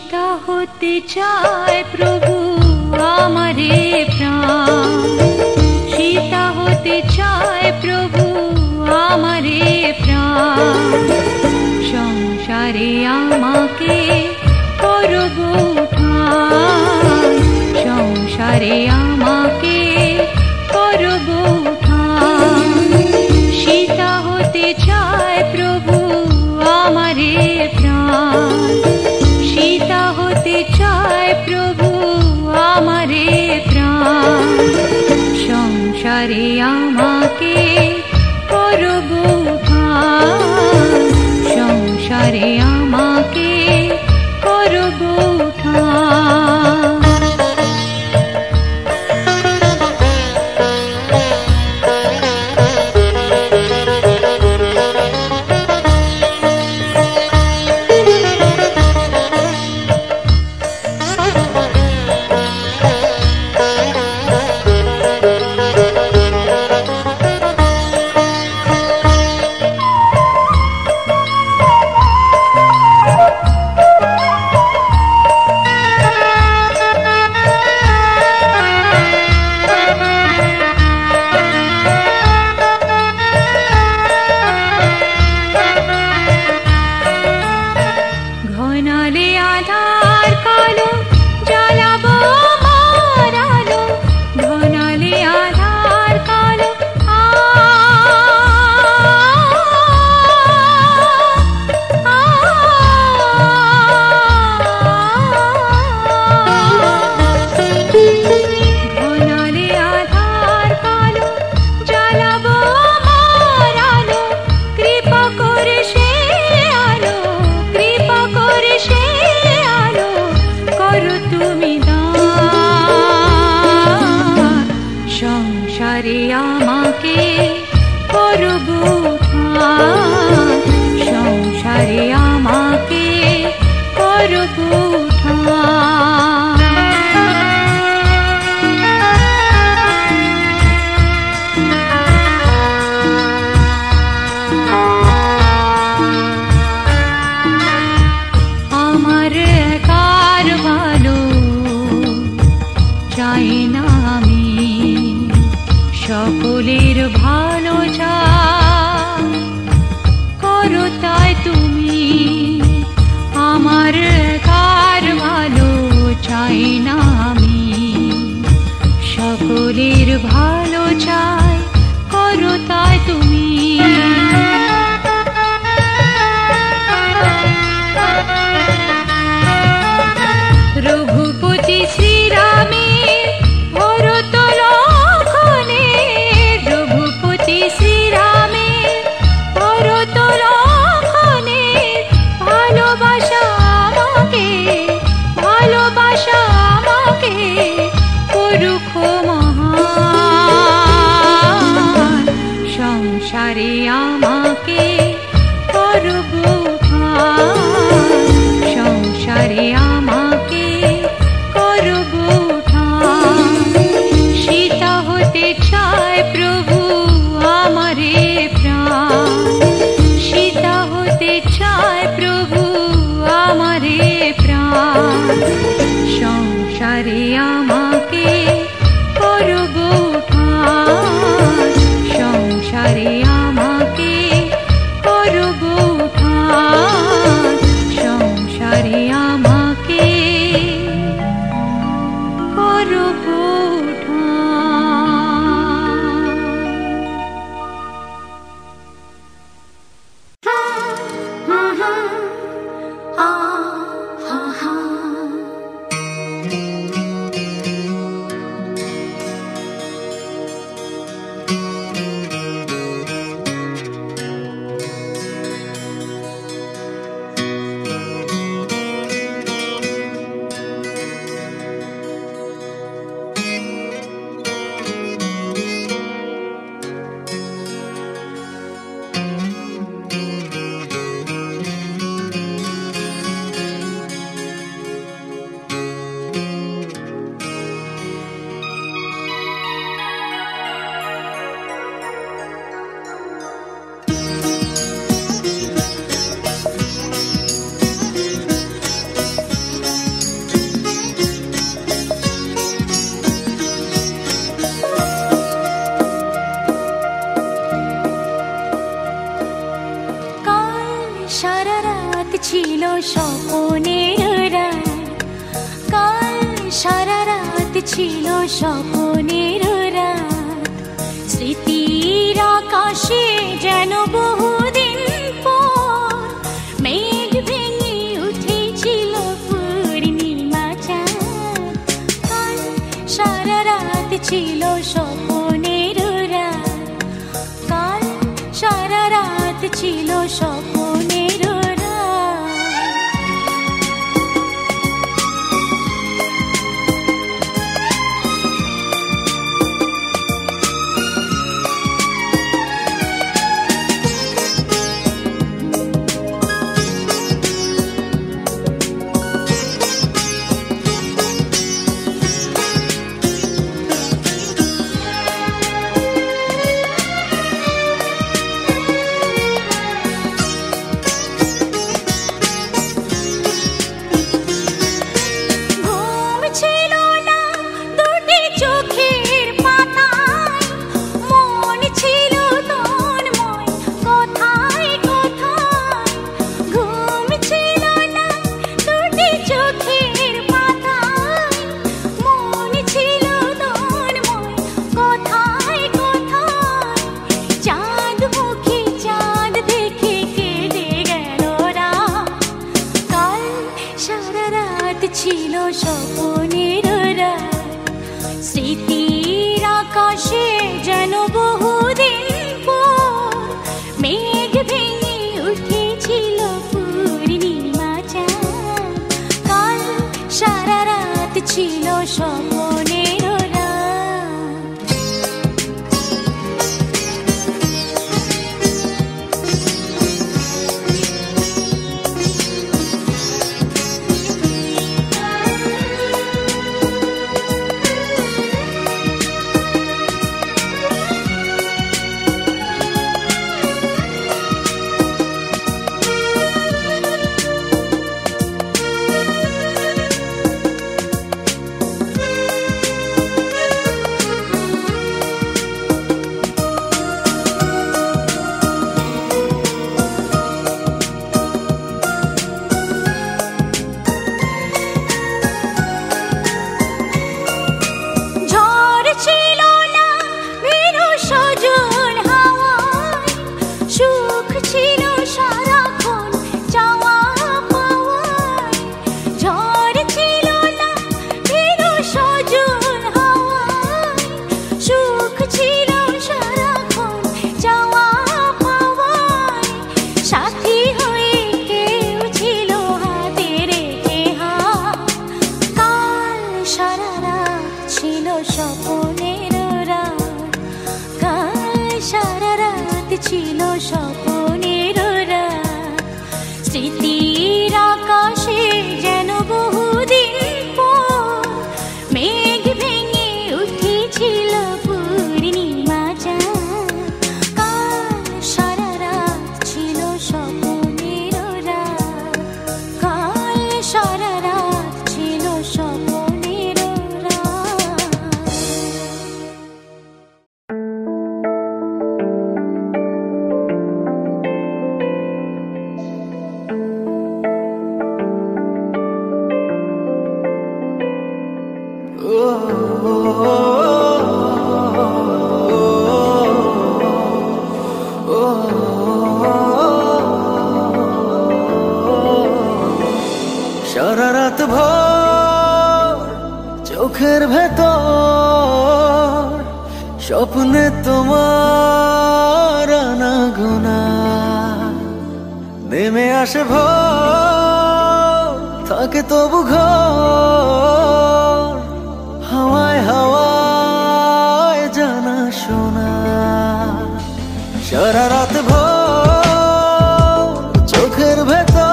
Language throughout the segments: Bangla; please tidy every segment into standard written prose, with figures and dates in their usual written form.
সীতা হতে চায় প্রভু আমারে প্রাণ, সীতা হতে চায় প্রভু আমারে প্রাণ। সংসারে আমাকে করব ঠান, সংসারে আমাকে করব ঠান। সীতা হতে চায় প্রভু আমারে প্রাণ, সীতা হতে চায় প্রভু আমারে প্রাণ। সংসারে আমাকে করব ঠান, সংসারে আমাকে করব ঠান। সংসারে আমাকে করব ঠান, সংসারে আমাকে করব ঠান। আমার একার ভালো চাই না আমি, সকলের ভালো চাই, করো তাই তুমি। আমার একার ভালো চাই না আমি, সকলের ভালো চাই, করো তাই তুমি। রঘুপতি শ্রীরামের ভরত লক্ষণে, রঘুপতি শ্রীরামের ভরত লক্ষণে ভালোবাসা আমাকে, ভালোবাসা আমাকে করুক মহান। সংসারে আমাকে করব ঠান, সংসারে আমাকে করব ঠান। সীতা হতে চায় প্রভু আমারে প্রাণ, সীতা হতে চায় প্রভু আমারে প্রাণ। সংসারে আমাকে করব ঠান, সংসারে আমাকে করব ঠান, সংসারে আমাকে করব ঠান। ছিল স্বপ্নের রাত, কাল সারা রাত ছিল স্বপ্নের রাত। স্মৃতির আকাশে যেন বহুদিন পর মেঘ ভেঙে উঠেছিল পূর্ণিমা চাঁদ। কাল সারা রাত ছিল স্বপ্নের রাত, কাল সারা রাত ছিল স্বপ্নের রাত। ছিল স্বপ্নের রাত, স্মৃতির আকাশে যেন বহুদিন পর মেঘ ভেঙে উঠেছিল পূর্ণিমা চাঁদ। কাল সারা রাত ছিল স্বপ্নের রাত। ছিল স্বপ্নের রাত, স্মৃতির আকাশে যেন বহুদিন পর মেঘ ভেঙে উঠেছিল পূর্ণিমা চাঁদ। কাল সারা রাত ছিল স্বপ্নের রাত, কাল সারা রাত ছিল স্বপ্নের রাত। সারা রাত ভর চোখের ভেতর স্বপ্নে তোমার আনাগোনা নেমে আসে ভোর, থাকে তবু ঘর হাওয়ায় হাওয়ায় জানা শোনা। সারা রাত ভর চোখের ভেতর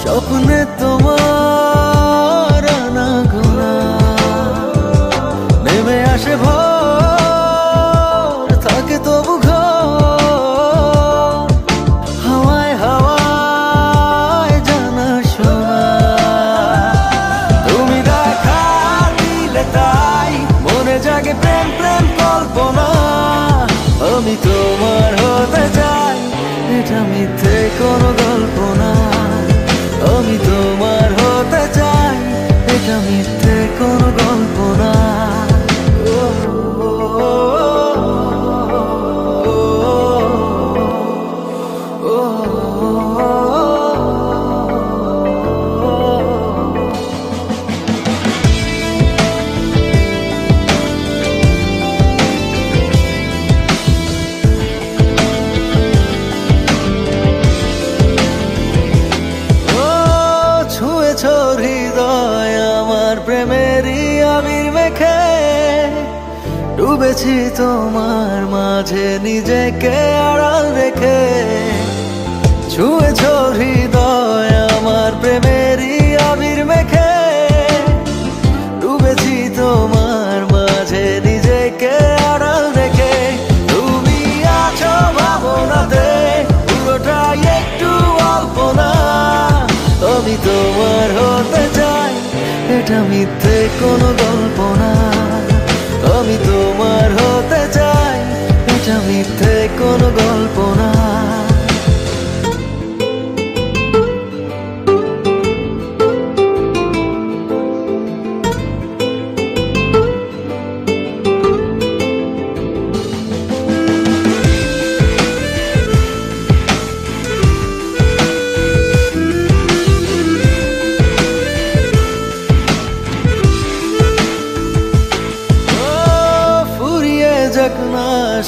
স্বপ্নে তোমার আনাগোনা নেমে আসে ভোর, থাকে তবু ঘর হাওয়ায় হাওয়ায় জানা শোনা। মিথ্যে কোনো গল্প না। আমি তোমার হতে চাই, এটা মিথ্যে কোনো গল্প না। হৃদয় আমার প্রেমেরই আবির মেখে, ডুবেছি তোমার মাঝে নিজেকে আড়াল রেখে। ছুঁয়েছ হৃদয় আমার প্রেমেরই আবির মেখে, ডুবেছি তোমার মাঝে নিজেকে আড়াল রেখে। তুমি আছো ভাবনাতে, পুরোটাই একটু অল্প না। আমি তোমার হতে চাই, এটা মিথ্যে কোনো গল্প না। আমি তোমার হতে চাই, এটা মিথ্যে কোনো গল্প না।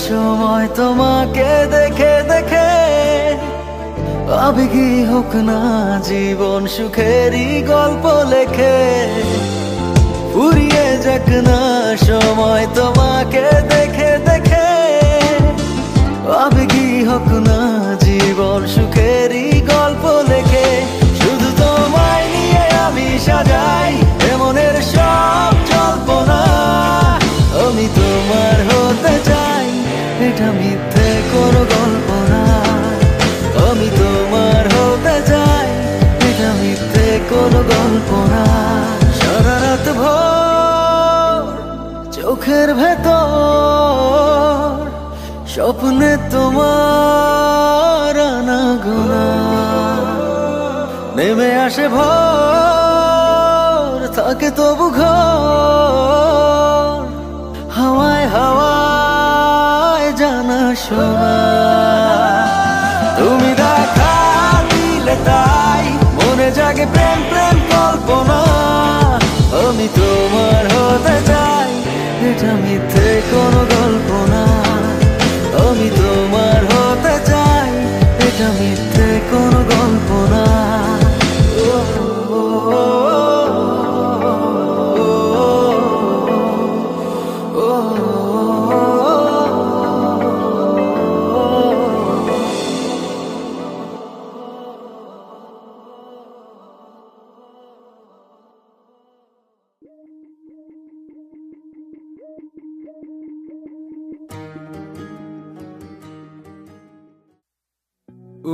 সময় তোমাকে দেখে দেখে, আবেগী হোক না জীবন সুখেরই গল্প লেখে। ফুরিয়ে যাক না সময় তোমাকে দেখে দেখে, আবেগী হোক না জীবন সুখেরই গল্প লেখে। শুধু তোমায় নিয়ে আমি সাজাই এমনের সব জল্পনা। আমি তোমার হতে চাই, এটা মিথ্যে কোনো গল্প না। আমি তোমার হতে চাই, এটা মিথ্যে কোনো গল্প না। সারা রাত ভোর চোখের ভেতর স্বপ্নে তোমার আনাগোনা। নেমে আসে ভোর, থাকে তবু ঘর। হাওয়ায় হাওয়ায় জানা শোনা, তুমি দেখা দিলে তাই মনে জাগে প্রেম প্রেম কল্পনা। আমি তোমার হতে চাই, এটা মিথ্যে কোনো গল্প না। আমি তোমার হতে চাই, এটা মিথ্যে কোনো গল্প না।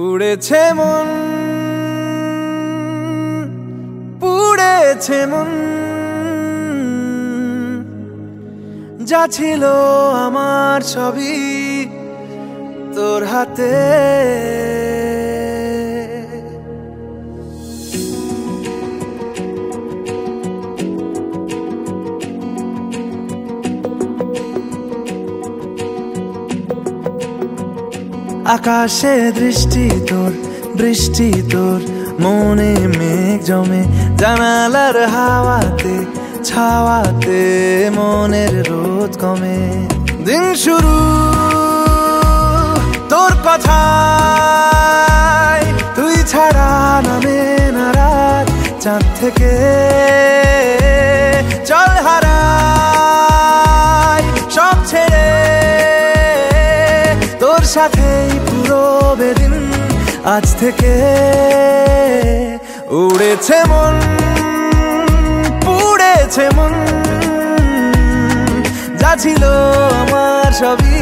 উড়েছে মন, পুড়েছে মন, যা ছিল আমার সবই তোর হাতে। আকাশে দৃষ্টি তোর, বৃষ্টি তোর, মনে মেঘ জমে জানালার হাওয়াতে, ছাওয়াতে মনের রোদ কমে। দিন শুরু তোর কথায়, তুই ছাড়া নামে না রাত। চাঁদ থেকে চল হারাই সব ছেড়ে, তোর সাথেই পুরো বেদিন আজ থেকে। উড়েছে মন, পুড়েছে মন, যা ছিল আমার সবই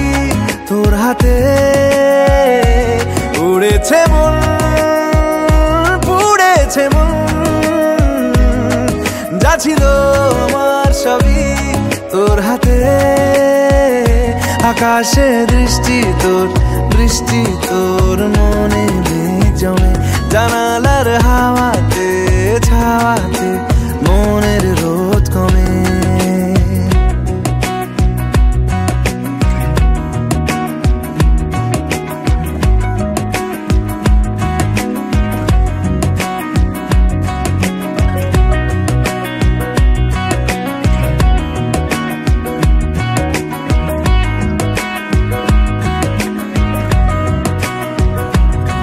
তোর হাতে। উড়েছে মন, পুড়েছে মন, যা ছিল আমার সবই তোর হাতে। আকাশে দৃষ্টি তোর, বৃষ্টি তোর, মনে জানালার হাওয়াতে ছাওয়াতে মনের রোদ কমে।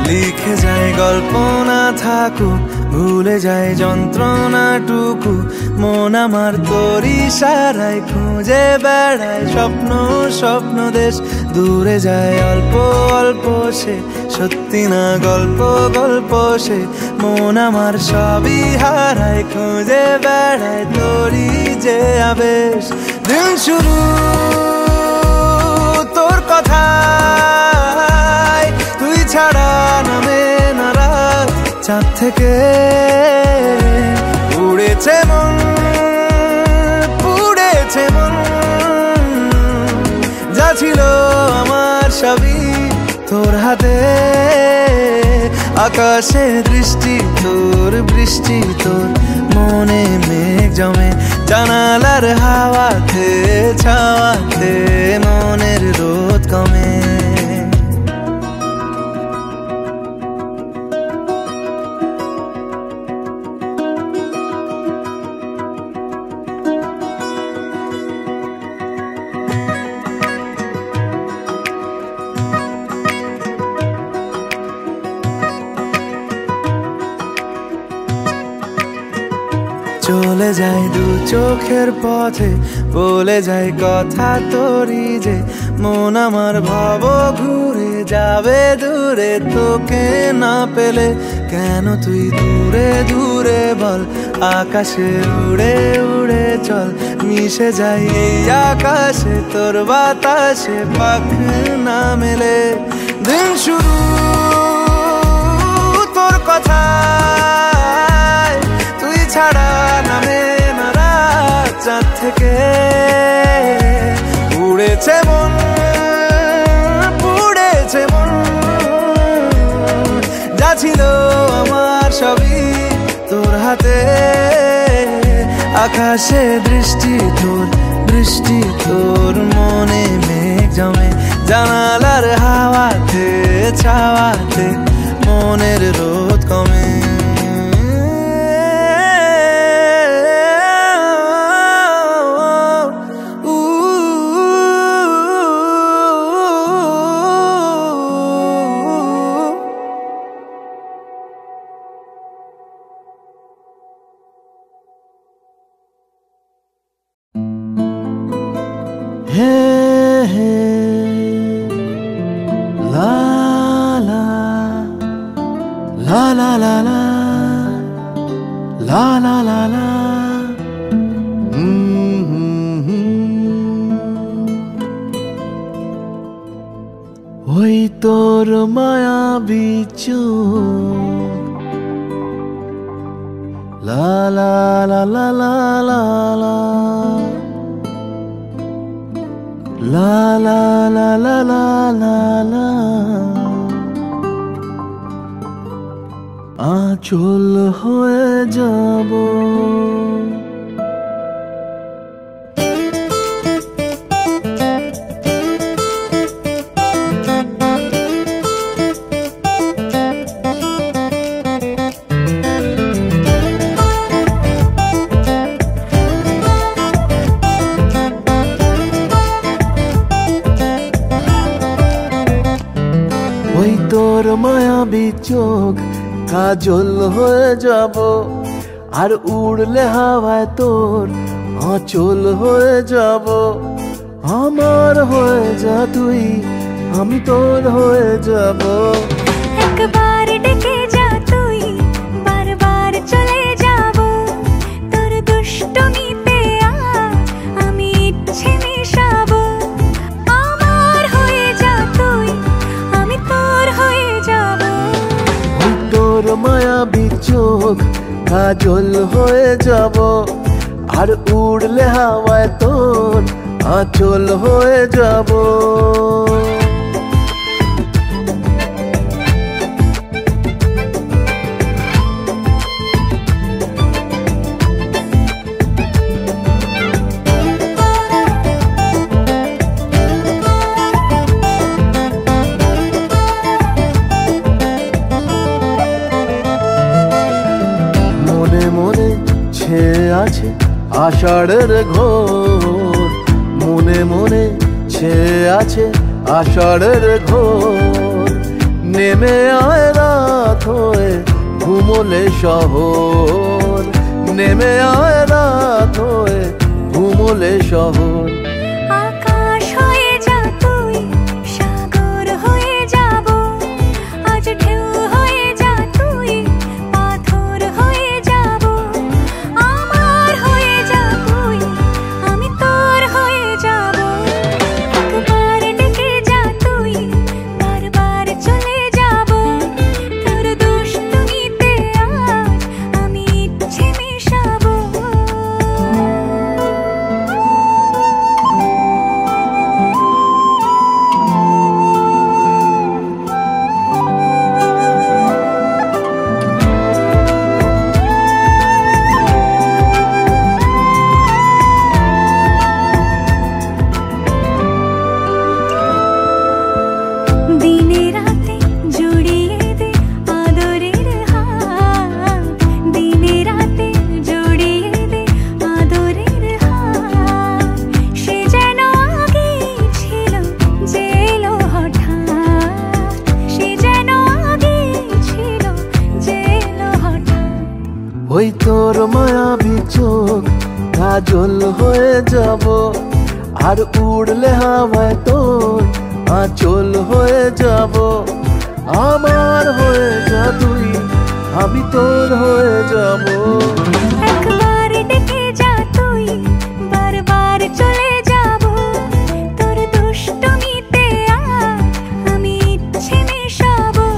লিখে যায় গল্প না থাকুক, ভুলে যায় যন্ত্রণাটুকু, মন আমার তোর ইশারায় খুঁজে বেড়ায় স্বপ্ন স্বপ্ন দেশ। দূরে যায় অল্প অল্প সে, সত্যি না গল্প গল্প সে, মন আমার সবই হারায় খুঁজে বেড়ায় তোরই যে আবেশ। দিন শুরু তোর কথায়, তুই ছাড়া নামে না রাত, চাঁদ থেকে উড়েছে মন পুড়েছে মন, যা ছিল আমার সবই তোর হাতে। আকাশে দৃষ্টি তোর, বৃষ্টি তোর, মনে মেঘ জমে, জানালার হাওয়াতে ছাওয়াতে মনের রোদ কমে। চলে যায় দু চোখের পথে, বলে যায় কথা তোরই যে, মন আমার ভাব ঘুরে যাবে দূরে তোকে না পেলে। কেন তুই দূরে দূরে বল, আকাশে উড়ে উড়ে চল, মিশে যাই এই আকাশে তোর বাতাসে পাখ না মেলে। দিন শুরু তোর কথায়, তুই ছাড়া নামে না রাত, চাঁদ থেকে উড়েছে মন পুড়েছে মন, যা ছিল আমার সবই তোর হাতে। আকাশে দৃষ্টি তোর, বৃষ্টি তোর, মনে মেঘ জমে, জানালার হাওয়াতে ছাওয়াতে মনের রোদ কমে। ওই তোর মায়াবী চোখ, লা লা লা লা লা লা লা, লা লা লা লা লা লা লা, আঁচল হয়ে যাব। ওই তোর মায়াবী চোখ, কাজল হয়ে যাব, আর উড়লে হাওয়ায় তোর আঁচল হয়ে যাব। আমার হয়ে যা তুই, আমি তোর হয়ে যাব। একবার ডেকে যা তুই, বারবার চলে যাব, তোর দুষ্টুমিতে আমি ইচ্ছে মিশাবো। আমার হয়ে যা তুই, আমি তোর হয়ে যাব। ওই তোর মায়াবী চোখ, কাজল হয়ে যাব, আর উড়লে হাওয়ায় তোর আঁচল হয়ে যাব। আষাঢ়ের ঘোর, মনে মনে ছেয়ে আছে আষাঢ়ের ঘোর। নেমে আয় রাত হয়ে ঘুমোলে শহর, নেমে আয় রাত হয়ে ঘুমোলে শহর। আকাশ হয়ে যা তুই, সাগর হয়ে যাব, আজ ঢেউ হয়ে যা তুই, পাথর হয়ে যাব। আমার হয়ে যা তুই, আমি তোর হয়ে যাব। একবার ডেকে যা তুই, বারবার চলে যাব। তোর দুষ্টুমিতে আজ আমি ইচ্ছে মেশাবো। দিনে রাতে জড়িয়ে দে আদরের হাত, দিনে রাতে জড়িয়ে দে আদরের হাত। সে যেন আগে ছিল যে এলো হঠাৎ, সে যেন আগে ছিল যে এলো হঠাৎ। ওই তোর মায়াবী চোখ কাজল হয়ে যাব, আর উড়লে হাওয়ায় তোর আঁচল হয়ে যাব। আমার হয়ে যা তুই, আমি তোর হয়ে যাব। একবার ডেকে যা তুই, বারবার চলে যাব। তোর দুষ্টুমিতে আজ আমি ইচ্ছে মেশাবো।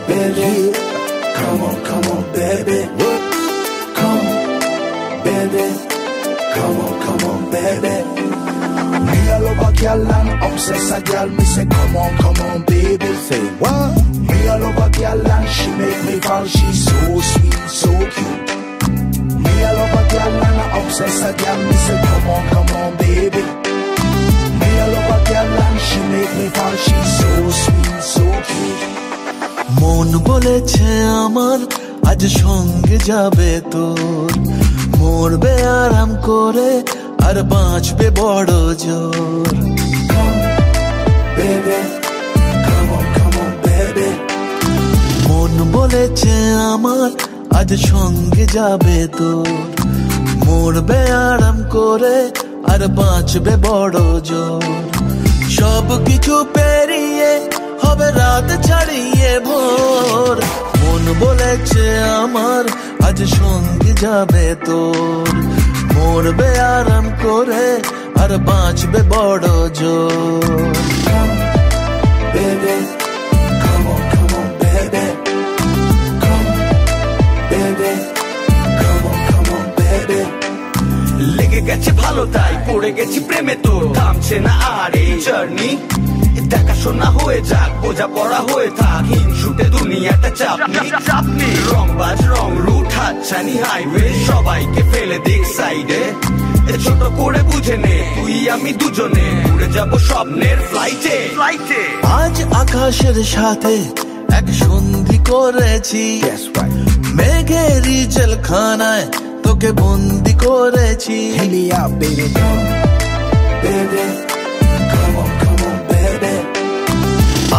Baby, come on, baby. Come, baby. Come on, baby. Me all over girl and obsess a girl. Me say, come on, baby. Say what? Me all over girl and she make me fall. She's so sweet, so cute. Me all over girl and obsess a girl. Me say, come on, baby. Me all over girl and she make me fall. She's so sweet, so cute. মন বলেছে আমার আজ সঙ্গে যাবে তোর, মরবে আরাম করে আর বাঁচবে বড় জোর। Baby, come on, baby. মন বলেছে আমার আজ সঙ্গে যাবে তোর, মরবে আরাম করে আর বাঁচবে বড় জোর। সব কিছু পেরিয়ে হবে রাত ছাড়িয়ে ভোর। মন বলেছে আমার আজ সঙ্গে যাবে তোর, মরবে আরাম করে আর বাঁচবে বড় জোর। Baby, come on, baby. Come, baby. Come on, baby. লেগে গেছে ভালো তাই পড়ে গেছি প্রেমে তোর, থামছে না আর এই জার্নি। দেখাশোনা হয়ে যাক, বোঝা পড়া হয়ে থাক, হিংসুটে দুনিয়াটা চাপনি। রংবাজ রং রুট হাতছানি হাইওয়ে, সবাইকে ফেলে দিক সাইডে। ছোট করে বুঝে নে তুই আমি দুজনে উড়ে যাব স্বপ্নের ফ্লাইটে। আজ আকাশের সাথে এক সন্ধি করেছি, মেঘেরই জেলখানায় তোকে বন্দি করেছি। Hit me out, baby. Come, baby. Come on, baby.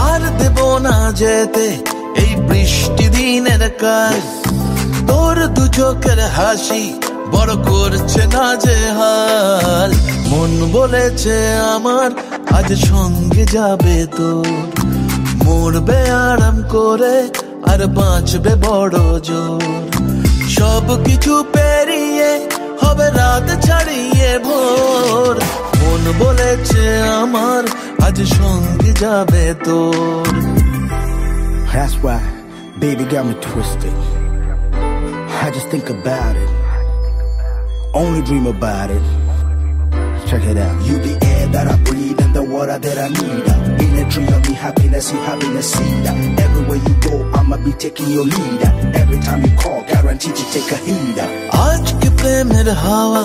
আর দেব না যেতে এই বৃষ্টি দিনের কাজ, তোর দু চোখের হাসি বড় করছে না যে হাল। মন বলেছে আমার আজ সঙ্গে যাবে তোর, মরবে আরাম করে আর বাঁচবে বড় জোর। সব কিছু পেরিয়ে হবে রাত ছাড়িয়ে ভোর। মন বলেছে আমার আজ সঙ্গে যাবে তোর। That's why baby got me twisted. I just think about it, only dream about it. Check it out. You the air that I breathe and the water that I need. In a tree of me happiness, you having a seed. Everywhere you go, I'ma be taking your lead. Every time you call, guaranteed to take a heed. आज के प्रेमेर हावा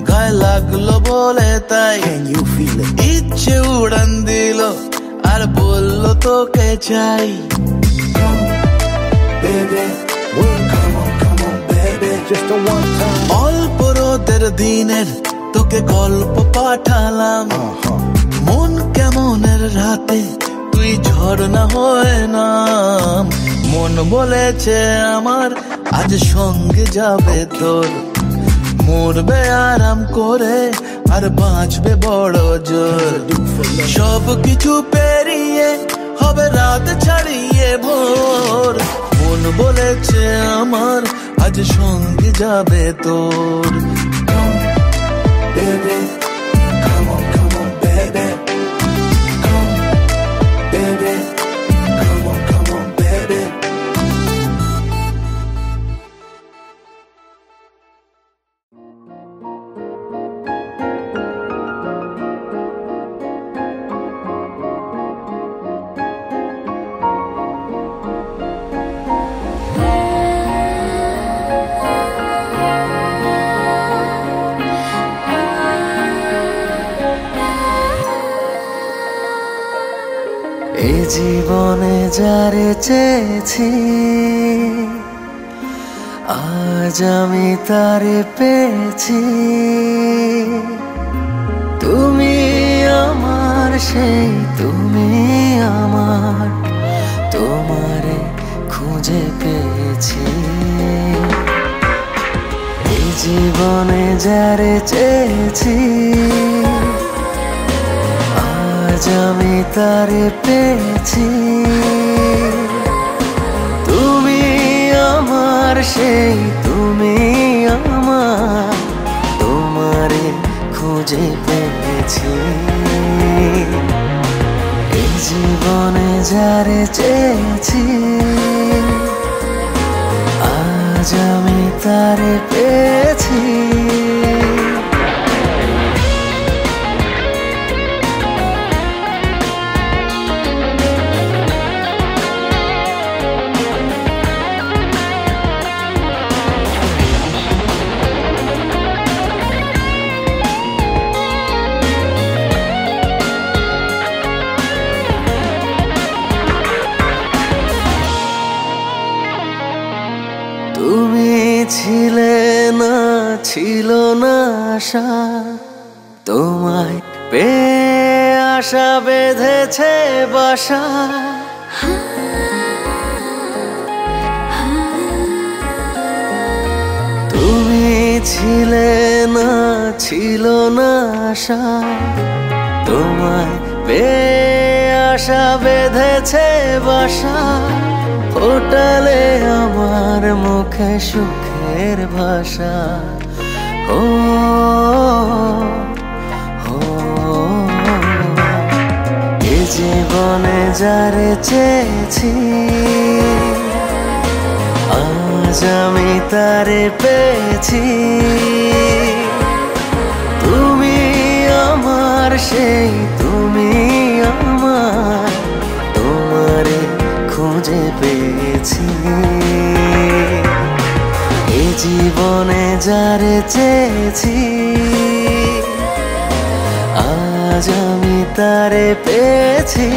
गाয়ে লাগলো বলে তাই Can you feel it? ইচ্ছে উড়ান দিল আর বললো তোকে চাই Baby, well, come on, baby. Just a one time. অল্প রোদের দিনের তোকে গল্প পাঠালাম মন কেমনের রাতে তুই ঝর্ণা হয়ে নাম মন বলেছে আমার আজ সঙ্গে যাবে তোর মরবে আরাম করে আর বাঁচবে বড় জোর সব কিছু পেরিয়ে হবে রাত ছাড়িয়ে ভোর মন বলেছে আমার আজ সঙ্গে যাবে তোর Baby, come on, baby. Come, baby. Come on, baby. এই জীবনে যারে চেয়েছি আজ আমি তারে পেয়েছি তুমি আমার সেই তুমি আমার তোমারে খুঁজে পেয়েছি এই জীবনে যারে চেয়েছি আজ আমি তারে পেয়েছি তুমি আমার সেই তুমি আমার তোমারে খুঁজে পেয়েছি এই জীবনে যারে চেয়েছি আজ আমি তারে পেয়েছি তুমি ছিলে না ছিল না আশা তোমায় পেয়ে আশা বেঁধেছে বাসা তুমি ছিলে না ছিল না আশা তোমায় পেয়ে আশা বেঁধেছে বাসা ফোটালে আমার মুখে সুখের ভাষা ও এ জীবনে যারে চেয়েছি আজ আমি তারে পেয়েছি তুমি আমার সেই তুমি আমার তোমারে খুঁজে পেয়েছি এ জীবনে যারে চেয়েছি আজ আমি তারে পেয়েছি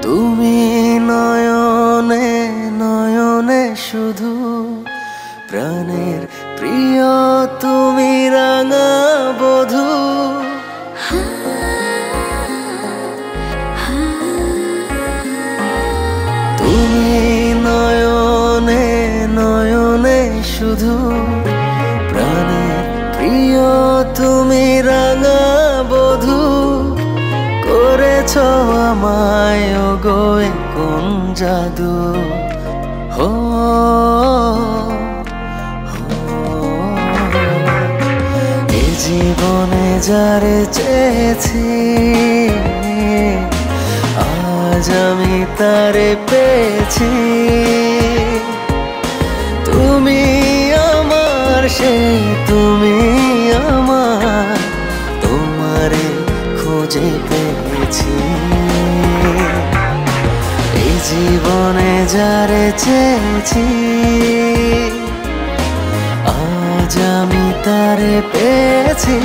তুমি নয়নে নয়নে শুধু প্রাণের প্রিয় তুমি রাঙা বধূ তুমি নয়নে নয়নে শুধু প্রাণের প্রিয় তুমি রাঙা বধূ করেছ আমার জাদু। হো এ জীবনে যারে চেয়েছি, আজ আমি তারে পেয়েছি। তুমি আমার সেই, তুমি আমার, তোমারে খুঁজে পেয়েছি। এই জীবনে যারে চেয়েছি, আজ আমি তারে পেয়েছি।